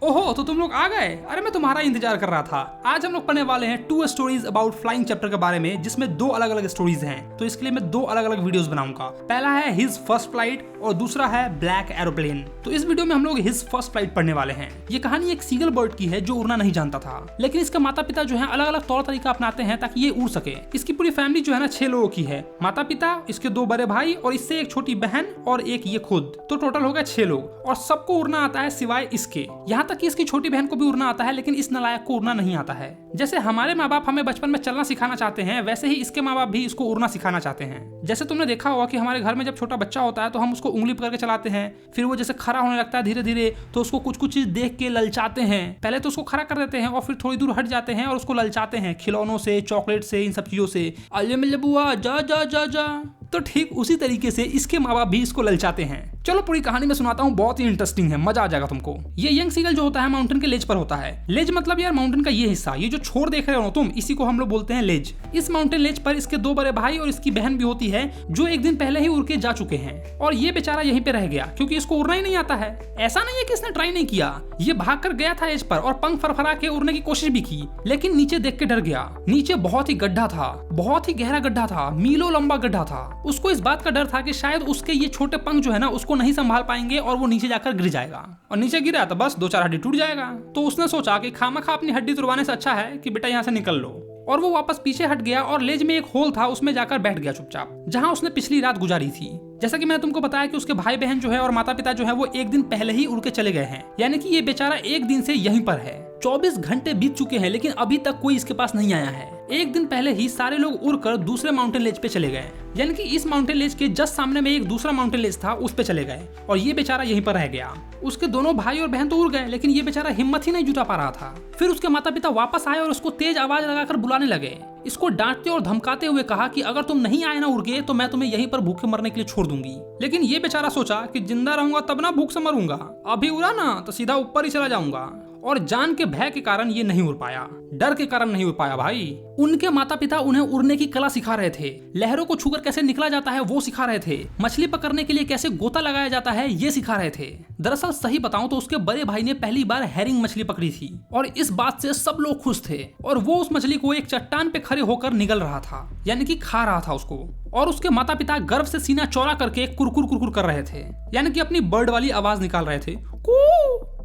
ओहो, तो तुम लोग आ गए। अरे मैं तुम्हारा इंतजार कर रहा था। आज हम लोग पढ़ने वाले हैं 2 स्टोरीज अबाउट फ्लाइंग चैप्टर के बारे में, जिसमें 2 अलग अलग स्टोरीज हैं। तो इसके लिए मैं 2 अलग अलग वीडियोस बनाऊंगा। पहला है हिज फर्स्ट फ्लाइट और दूसरा है ब्लैक एरोप्लेन। तो इस वीडियो में हम लोग हिज फर्स्ट फ्लाइट पढ़ने वाले हैं। ये कहानी एक सीगल बर्ड की है जो उड़ना नहीं जानता था, लेकिन इसके माता पिता जो है अलग अलग तौर तरीका अपनाते हैं ताकि ये उड़ सके। इसकी पूरी फैमिली जो है ना 6 लोगों की है, माता पिता, इसके 2 बड़े भाई और इससे एक छोटी बहन और एक ये खुद। तो टोटल हो गया 6 लोग और सबको उड़ना आता है सिवाय इसके। यहाँ तक कि इसकी छोटी बहन को भी उड़ना आता है, लेकिन इस नालायक को उड़ना नहीं आता है। जैसे हमारे माँ बाप हमें बचपन में चलना सिखाना चाहते हैं, वैसे ही इसके माँ बाप भी इसको उड़ना सिखाना चाहते हैं। जैसे तुमने देखा होगा कि हमारे घर में जब छोटा बच्चा होता है तो हम उसको उंगली पकड़ के चलाते हैं, फिर वो जैसे खड़ा होने लगता है धीरे धीरे तो उसको कुछ कुछ चीज देख के ललचाते हैं। पहले तो उसको खड़ा कर देते हैं और फिर थोड़ी दूर हट जाते हैं और उसको ललचाते हैं खिलौनों से, चॉकलेट से, इन सब चीजों से। अल्ले मिल्ले बुआ जा जा जा जा। तो ठीक उसी तरीके से इसके माँ बाप भी इसको ललचाते हैं। चलो पूरी कहानी में सुनाता हूँ, बहुत ही इंटरेस्टिंग है, मजा आ जाएगा तुमको। ये यंग सीगल जो होता है माउंटेन के लेज पर होता है। लेज मतलब यार माउंटेन का ये हिस्सा, ये जो छोर देख रहे हो तुम, इसी को हम लोग बोलते हैं लेज। इस माउंटेन लेज पर इसके 2 बड़े भाई और इसकी बहन भी होती है, जो एक दिन पहले ही उड़ के जा चुके हैं। और ये बेचारा यहीं पे रह गया क्योंकि इसको उड़ना ही नहीं आता है। ऐसा नहीं है कि इसने ट्राई नहीं किया, ये भाग कर गया था एज पर और पंख फरफरा के उड़ने की कोशिश भी की, लेकिन नीचे देख के डर गया। नीचे बहुत ही गड्ढा था, बहुत ही गहरा गड्ढा था, मीलों लंबा गड्ढा था। उसको इस बात का डर था कि शायद उसके ये छोटे पंख जो है ना उसको नहीं संभाल पाएंगे और वो नीचे जाकर गिर जाएगा। और नीचे गिरा तो बस 2-4 हड्डी टूट जाएगा। तो उसने सोचा कि खामखा अपनी हड्डी तुड़वाने से अच्छा है कि बेटा यहाँ से निकल लो। और वो वापस पीछे हट गया और लेज में एक होल था, उसमें जाकर बैठ गया चुपचाप, जहाँ उसने पिछली रात गुजारी थी। जैसा कि मैंने तुमको बताया कि उसके भाई बहन जो है और माता पिता जो है वो एक दिन पहले ही उड़ के चले गए हैं, यानी कि ये बेचारा एक दिन से यहीं पर है। 24 घंटे बीत चुके हैं लेकिन अभी तक कोई इसके पास नहीं आया है। एक दिन पहले ही सारे लोग उड़कर दूसरे माउंटेन लेज पे चले गए, यानी कि इस माउंटेन लेज के जस्ट सामने में एक दूसरा माउंटेन लेज था, उस पे चले गए और ये बेचारा यहीं पर रह गया। उसके दोनों भाई और बहन तो उड़ गए, लेकिन ये बेचारा हिम्मत ही नहीं जुटा पा रहा था। फिर उसके माता पिता वापस आए और उसको तेज आवाज लगाकर बुलाने लगे। इसको डांटते और धमकाते हुए कहा कि अगर तुम नहीं आए ना उड़ के तो मैं तुम्हें यहीं पर भूखे मरने के लिए छोड़ दूंगी। लेकिन ये बेचारा सोचा कि जिंदा रहूंगा तब ना भूख से मरूंगा, अभी उड़ा ना तो सीधा ऊपर ही चला जाऊंगा। और जान के भय के कारण ये नहीं उड़ पाया, डर के कारण नहीं उड़ पाया भाई। उनके माता पिता उन्हें उड़ने की कला सिखा रहे थे, लहरों को छूकर कैसे निकला जाता है वो सिखा रहे थे, मछली पकड़ने के लिए कैसे गोता लगाया जाता है ये सिखा रहे थे। दरअसल सही बताऊं तो उसके बड़े भाई ने पहली बार हैरिंग मछली पकड़ी थी और इस बात से सब लोग खुश थे। और वो उस मछली को एक चट्टान पे खड़े होकर निगल रहा था, यानी कि खा रहा था उसको। और उसके माता पिता गर्व से सीना चौड़ा करके कुरकुर कुरकुर कर रहे थे, यानी कि अपनी बर्ड वाली आवाज निकाल रहे थे, कू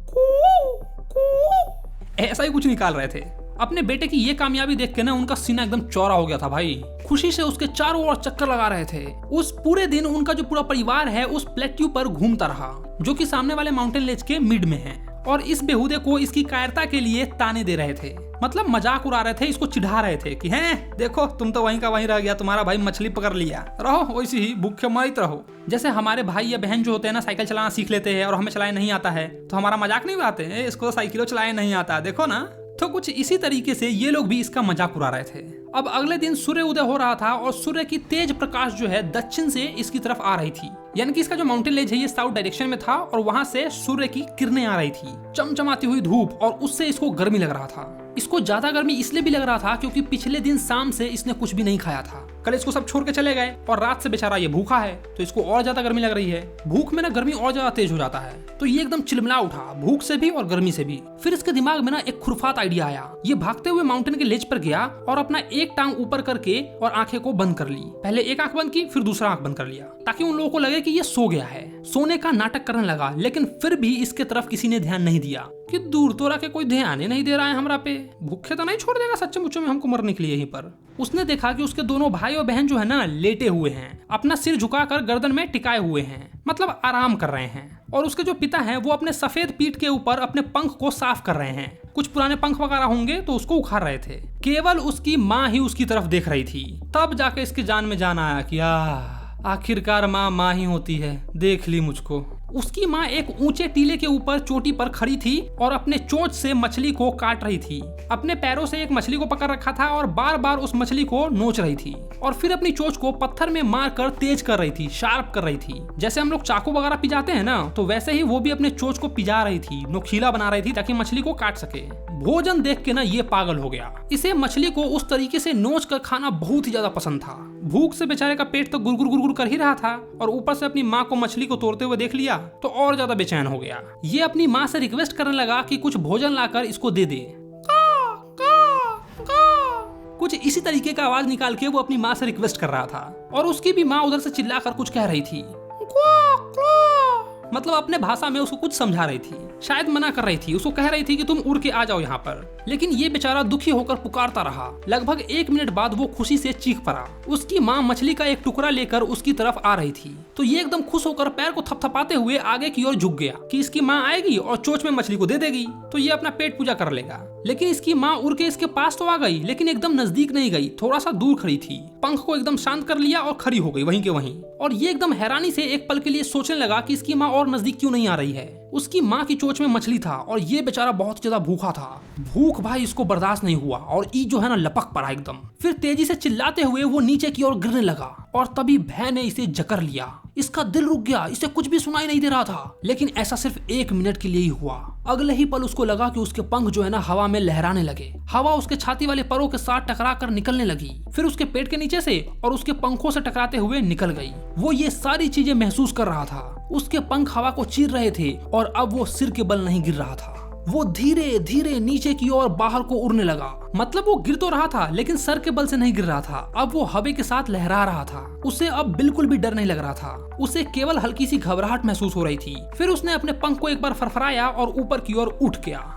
कू कू, ऐसा ही कुछ निकाल रहे थे। अपने बेटे की ये कामयाबी देख के ना उनका सीना एकदम चौड़ा हो गया था भाई। खुशी से उसके चारों ओर चक्कर लगा रहे थे। उस पूरे दिन उनका जो पूरा परिवार है उस प्लेट्यू पर घूमता रहा, जो कि सामने वाले माउंटेन लेज के मिड में है। और इस बेहुदे को इसकी कायरता के लिए ताने दे रहे थे, मतलब मजाक उड़ा रहे थे, इसको चिढ़ा रहे थे कि हैं देखो तुम तो वहीं का वहीं रह गया, तुम्हारा भाई मछली पकड़ लिया, रहो वैसे ही भूखे मरते रहो। जैसे हमारे भाई या बहन जो होते हैं ना साइकिल चलाना सीख लेते हैं और हमें चलाने नहीं आता है तो हमारा मजाक नहीं उड़ाते हैं, इसको साइकिलों चलाने नहीं आता देखो ना। तो कुछ इसी तरीके से ये लोग भी इसका मजाक उड़ा रहे थे। अब अगले दिन सूर्य उदय हो रहा था और सूर्य की तेज प्रकाश जो है दक्षिण से इसकी तरफ आ रही थी, यानी कि इसका जो माउंटेन लेज है ये साउथ डायरेक्शन में था और वहां से सूर्य की किरणें आ रही थी, चमचमाती हुई धूप, और उससे इसको गर्मी लग रहा था। इसको ज्यादा गर्मी इसलिए भी लग रहा था क्योंकि पिछले दिन शाम से इसने कुछ भी नहीं खाया था। कल इसको सब छोड़ के चले गए और रात से बेचारा ये भूखा है, तो इसको और ज्यादा गर्मी लग रही है। भूख में ना गर्मी और ज्यादा तेज हो जाता है, तो ये एकदम चिलमिला उठा, भूख से भी और गर्मी से भी। फिर इसके दिमाग में ना एक खुरफात आइडिया आया। ये भागते हुए माउंटेन के लेज पर गया और अपना एक टांग ऊपर करके और आंखें को बंद कर ली। पहले एक आंख बंद की, फिर दूसरा आंख बंद कर लिया, ताकि उन लोगों को लगे कि ये सो गया है। सोने का नाटक करने लगा, लेकिन फिर भी इसके तरफ किसी ने ध्यान नहीं दिया कि दूर तो रह के कोई ध्यान ही नहीं दे रहा है हमरा पे, भूखे तो नहीं छोड़ देगा सच्चे मुच्चे में हमको मरने के लिए यहीं पर। उसने देखा कि उसके दोनों भाई और बहन जो है ना लेटे हुए हैं, अपना सिर झुकाकर गर्दन में टिकाए हुए हैं, मतलब आराम कर रहे हैं। और उसके जो पिता हैं वो अपने सफेद पीठ के ऊपर अपने पंख को साफ कर रहे हैं, कुछ पुराने पंख वगैरह होंगे तो उसको उखाड़ रहे थे। केवल उसकी माँ ही उसकी तरफ देख रही थी। तब जाके इसकी जान में जान आया कि आखिरकार माँ ही होती है, देख ली मुझको। उसकी माँ एक ऊंचे टीले के ऊपर चोटी पर खड़ी थी और अपने चोंच से मछली को काट रही थी। अपने पैरों से एक मछली को पकड़ रखा था और बार बार उस मछली को नोच रही थी और फिर अपनी चोंच को पत्थर में मार कर तेज कर रही थी, शार्प कर रही थी। जैसे हम लोग चाकू वगैरह पिजाते हैं ना, तो वैसे ही वो भी अपने चोंच को पिजा रही थी, नोखीला बना रही थी ताकि मछली को काट सके। भोजन देख के ना ये पागल हो गया। इसे मछली को उस तरीके से नोच कर खाना बहुत ही ज्यादा पसंद था। भूख से बेचारे का पेट तो गुरगुर गुरगुर कर ही रहा था और ऊपर से अपनी माँ को मछली को तोड़ते हुए देख लिया तो और ज्यादा बेचैन हो गया। ये अपनी माँ से रिक्वेस्ट करने लगा कि कुछ भोजन लाकर इसको दे दे। कुछ इसी तरीके का आवाज निकाल के वो अपनी माँ से रिक्वेस्ट कर रहा था और उसकी भी माँ उधर से चिल्लाकर कुछ कह रही थी, मतलब अपने भाषा में उसको कुछ समझा रही थी, शायद मना कर रही थी, उसको कह रही थी कि तुम उड़ के आ जाओ यहाँ पर। लेकिन ये बेचारा दुखी होकर पुकारता रहा। लगभग 1 मिनट बाद वो खुशी से चीख पड़ा। उसकी माँ मछली का एक टुकड़ा लेकर उसकी तरफ आ रही थी तो ये एकदम खुश होकर पैर को थपथपाते हुए आगे की ओर झुक गया कि इसकी माँ आएगी और चोंच में मछली को दे देगी तो ये अपना पेट पूजा कर लेगा। लेकिन इसकी माँ उड़ के इसके पास तो आ गई लेकिन एकदम नजदीक नहीं गई, थोड़ा सा दूर खड़ी थी। पंख को एकदम शांत कर लिया और खड़ी हो गई वहीं के वहीं। और ये एकदम हैरानी से एक पल के लिए सोचने लगा कि इसकी माँ और नजदीक क्यों नहीं आ रही है। उसकी माँ की चोंच में मछली था और ये बेचारा बहुत ज्यादा भूखा था। भूख भाई इसको बर्दाश्त नहीं हुआ और ई जो है ना लपक पड़ा एकदम। फिर तेजी से चिल्लाते हुए वो नीचे की ओर गिरने लगा और तभी भय ने इसे जकड़ लिया। इसका दिल रुक गया, इसे कुछ भी सुनाई नहीं दे रहा था। लेकिन ऐसा सिर्फ 1 मिनट के लिए ही हुआ। अगले ही पल उसको लगा कि उसके पंख जो है ना हवा में लहराने लगे। हवा उसके छाती वाले परों के साथ टकरा कर निकलने लगी, फिर उसके पेट के नीचे से और उसके पंखों से टकराते हुए निकल गई। वो ये सारी चीजें महसूस कर रहा था। उसके पंख हवा को चीर रहे थे और अब वो सिर के बल नहीं गिर रहा था। वो धीरे धीरे नीचे की ओर बाहर को उड़ने लगा। मतलब वो गिर तो रहा था लेकिन सर के बल से नहीं गिर रहा था। अब वो हवा के साथ लहरा रहा था। उसे अब बिल्कुल भी डर नहीं लग रहा था। उसे केवल हल्की सी घबराहट महसूस हो रही थी। फिर उसने अपने पंख को एक बार फरफराया और ऊपर की ओर उठ गया।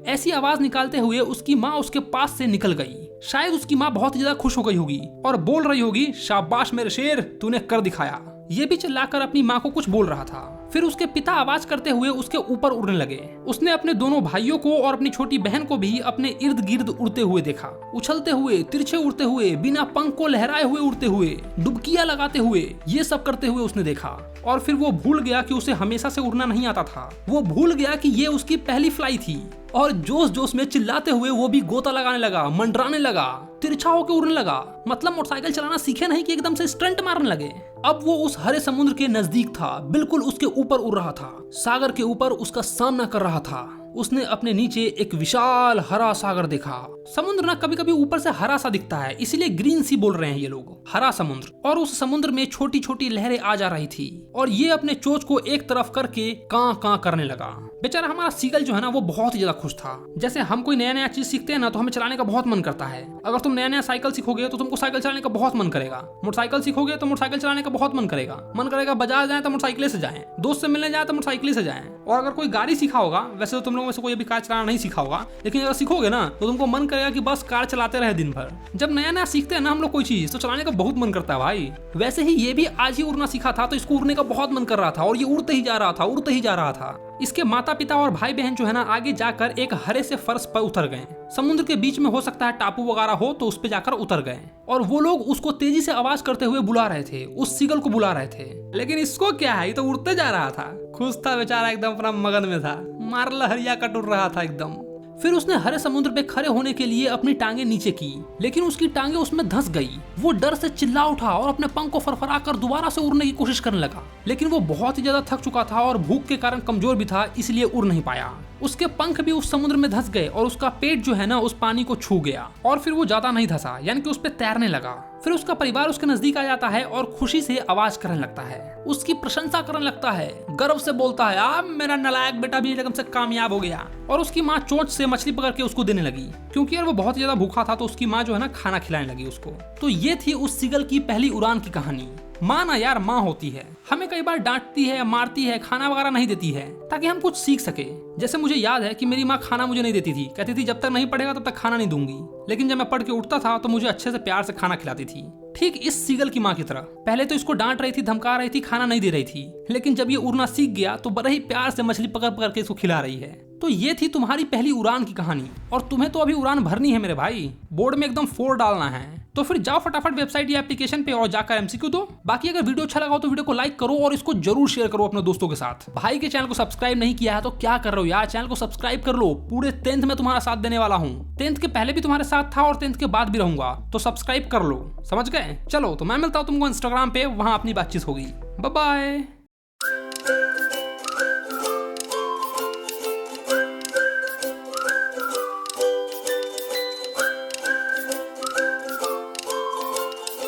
ऐसी आवाज निकालते हुए उसकी माँ उसके पास से निकल गई। शायद उसकी माँ बहुत ज्यादा खुश हो गई होगी और बोल रही होगी, शाबाश मेरे शेर, तूने कर दिखाया। ये भी चिल्लाकर अपनी माँ को कुछ बोल रहा था। फिर उसके पिता आवाज करते हुए उसके ऊपर उड़ने लगे। उसने अपने दोनों भाइयों को और अपनी छोटी बहन को भी अपने इर्द गिर्द उड़ते हुए देखा, उछलते हुए, तिरछे उड़ते हुए, बिना पंख को लहराए हुए उड़ते हुए, डुबकियां लगाते हुए, ये सब करते हुए उसने देखा। और फिर वो भूल गया कि उसे हमेशा से उड़ना नहीं आता था। वो भूल गया कि ये उसकी पहली फ्लाई थी और जोश जोश में चिल्लाते हुए वो भी गोता लगाने लगा, मंडराने लगा, तिरछा होकर उड़ने लगा। मतलब मोटरसाइकिल चलाना सीखे नहीं कि एकदम से स्टंट मारने लगे। अब वो उस हरे समुद्र के नजदीक था, बिल्कुल उसके ऊपर उड़ रहा था, सागर के ऊपर उसका सामना कर रहा था। उसने अपने नीचे एक विशाल हरा सागर देखा। समुद्र ना कभी कभी ऊपर से हरा सा दिखता है, इसीलिए ग्रीन सी बोल रहे हैं ये लोग, हरा समुद्र। और उस समुद्र में छोटी छोटी लहरें आ जा रही थी और ये अपने चोंच को एक तरफ करके कां कां करने लगा। बेचारा हमारा सीगल जो है ना वो बहुत ही ज्यादा खुश था। जैसे हम कोई नया नया चीज सीखते हैं ना तो हमें चलाने का बहुत मन करता है। अगर तुम नया नया साइकिल सीखोगे तो तुमको साइकिल चलाने का बहुत मन करेगा। मोटरसाइकिल सीखोगे तो मोटरसाइकिल चलाने का बहुत मन करेगा। बाजार जाए तो मोटरसाइकिल से जाएं, दोस्त से मिलने जाए तो मोटरसाइकिल से जाएं। और अगर कोई गाड़ी सीखा होगा, वैसे तो तुम लोगों में से कोई अभी कार चलाना नहीं सीखा होगा, लेकिन अगर सीखोगे ना तो तुमको मन करेगा कि बस कार चलाते रहे दिन भर। जब नया नया सीखते हैं ना हम लोग कोई चीज तो चलाने का बहुत मन करता है भाई। वैसे ही ये भी आज ही उड़ना सीखा था तो इसको उड़ने का बहुत मन कर रहा था और ये उड़ते ही जा रहा था। इसके माता पिता और भाई बहन जो है ना आगे जाकर एक हरे से फर्श पर उतर गए। समुद्र के बीच में हो सकता है टापू वगैरह हो तो उस पे जाकर उतर गए और वो लोग उसको तेजी से आवाज करते हुए बुला रहे थे, उस सीगल को बुला रहे थे। लेकिन इसको क्या है, ये तो उड़ते जा रहा था, खुश था बेचारा, एकदम अपना मगन में था, मार लहरिया कट उड़ रहा था एकदम। फिर उसने हरे समुद्र पे खड़े होने के लिए अपनी टांगे नीचे की, लेकिन उसकी टांगे उसमें धंस गई। वो डर से चिल्ला उठा और अपने पंख को फरफराकर दोबारा से उड़ने की कोशिश करने लगा। लेकिन वो बहुत ही ज्यादा थक चुका था और भूख के कारण कमजोर भी था, इसलिए उड़ नहीं पाया। उसके पंख भी उस समुद्र में धंस गए और उसका पेट जो है ना उस पानी को छू गया और फिर वो ज्यादा नहीं धंसा, यानी कि उस पे तैरने लगा। फिर उसका परिवार उसके नजदीक आ जाता है और खुशी से आवाज करने लगता है, उसकी प्रशंसा करने लगता है, गर्व से बोलता है, आ मेरा नालायक बेटा भी एकदम से कामयाब हो गया। और उसकी माँ चोंच से मछली पकड़ के उसको देने लगी, क्योंकि यार वो बहुत ज्यादा भूखा था तो उसकी माँ जो है ना खाना खिलाने लगी उसको। तो ये थी उस सीगल की पहली उड़ान की कहानी। माँ ना यार माँ होती है, हमें कई बार डांटती है, मारती है, खाना वगैरह नहीं देती है ताकि हम कुछ सीख सके। जैसे मुझे याद है कि मेरी माँ खाना मुझे नहीं देती थी, कहती थी जब तक नहीं पढ़ेगा तब तक खाना नहीं दूंगी। लेकिन जब मैं पढ़ के उठता था तो मुझे अच्छे से प्यार से खाना खिलाती थी, ठीक इस सीगल की माँ की तरह। पहले तो इसको डांट रही थी, धमका रही थी, खाना नहीं दे रही थी, लेकिन जब ये उड़ना सीख गया तो बड़े ही प्यार से मछली पकड़ पकड़ के इसको खिला रही है। तो ये थी तुम्हारी पहली उड़ान की कहानी और तुम्हें तो अभी उड़ान भरनी है मेरे भाई, बोर्ड में एकदम 4 डालना है। तो फिर जाओ फटाफट वेबसाइट या एप्लीकेशन पे और जाकर एमसीक्यू दो। बाकी अगर वीडियो अच्छा लगा हो तो वीडियो को लाइक करो और इसको जरूर शेयर करो अपने दोस्तों के साथ। भाई के चैनल को सब्सक्राइब नहीं किया है तो क्या कर रहे हो यार, चैनल को सब्सक्राइब कर लो। पूरे 10th में तुम्हारा साथ देने वाला हूँ, 10th के पहले भी तुम्हारे साथ था और 10th के बाद भी रहूंगा, तो सब्सक्राइब कर लो, समझ गए। चलो तो मैं मिलता हूँ तुमको इंस्टाग्राम पे, वहां अपनी बातचीत होगी। Bye bye.